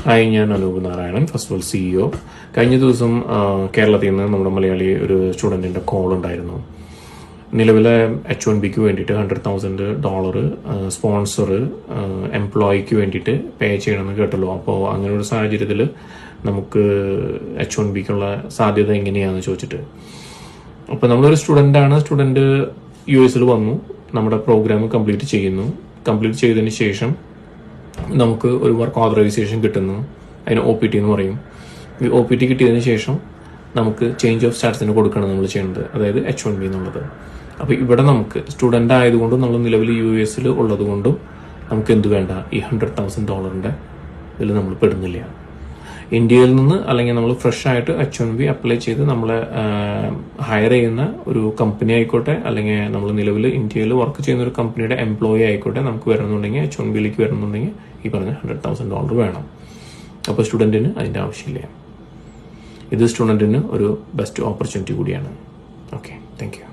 Hi, ഞാൻ Anoop Narayanan, first of all CEO. കഴിഞ്ഞ ദിവസം കേരളത്തിൽ നിന്ന് നമ്മുടെ മലയാളി ഒരു സ്റ്റുഡൻറ്റിൻ്റെ കോൾ ഉണ്ടായിരുന്നു. നിലവിലെ H1Bക്ക് വേണ്ടിയിട്ട് $100,000 സ്പോൺസർ എംപ്ലോയിക്ക് വേണ്ടിയിട്ട് പേ ചെയ്യണമെന്ന് കേട്ടല്ലോ. അപ്പോൾ അങ്ങനെ ഒരു സാഹചര്യത്തിൽ നമുക്ക് H1Bക്കുള്ള സാധ്യത എങ്ങനെയാണെന്ന് ചോദിച്ചിട്ട്, അപ്പോൾ നമ്മളൊരു സ്റ്റുഡൻറ്റ് US വന്നു, നമ്മുടെ പ്രോഗ്രാം കംപ്ലീറ്റ് ചെയ്തതിന് ശേഷം നമുക്ക് ഒരു വർക്ക് ഓതറൈസേഷൻ കിട്ടുന്നു. അതിന് OPT എന്ന് പറയും. ഈ OPT കിട്ടിയതിന് ശേഷം നമുക്ക് ചേഞ്ച് ഓഫ് സ്റ്റാറ്റസിന് കൊടുക്കണം നമ്മൾ ചെയ്യേണ്ടത്, അതായത് H1B എന്നുള്ളത്. അപ്പോൾ ഇവിടെ നമുക്ക് സ്റ്റുഡൻ്റ് ആയതുകൊണ്ടും നമ്മൾ നിലവിൽ US ഉള്ളത് കൊണ്ടും നമുക്ക് എന്ത് വേണ്ട, ഈ $100,000 ഇതിൽ നമ്മൾ പെടുന്നില്ല. ഇന്ത്യയിൽ നിന്ന് അല്ലെങ്കിൽ നമ്മൾ ഫ്രഷ് ആയിട്ട് H1B അപ്ലൈ ചെയ്ത് നമ്മളെ ഹയർ ചെയ്യുന്ന ഒരു കമ്പനി ആയിക്കോട്ടെ, അല്ലെങ്കിൽ നമ്മൾ നിലവിൽ ഇന്ത്യയിൽ വർക്ക് ചെയ്യുന്ന ഒരു കമ്പനിയുടെ എംപ്ലോയി ആയിക്കോട്ടെ, നമുക്ക് വരണമെന്നുണ്ടെങ്കിൽ H1Bയിലേക്ക് വരണമെന്നുണ്ടെങ്കിൽ ഈ പറഞ്ഞ $100,000 വേണം. അപ്പോൾ സ്റ്റുഡൻറ്റിന് അതിൻ്റെ ആവശ്യമില്ല. ഇത് സ്റ്റുഡൻറ്റിന് ഒരു ബെസ്റ്റ് ഓപ്പർച്യൂണിറ്റി കൂടിയാണ്. Okay, thank you.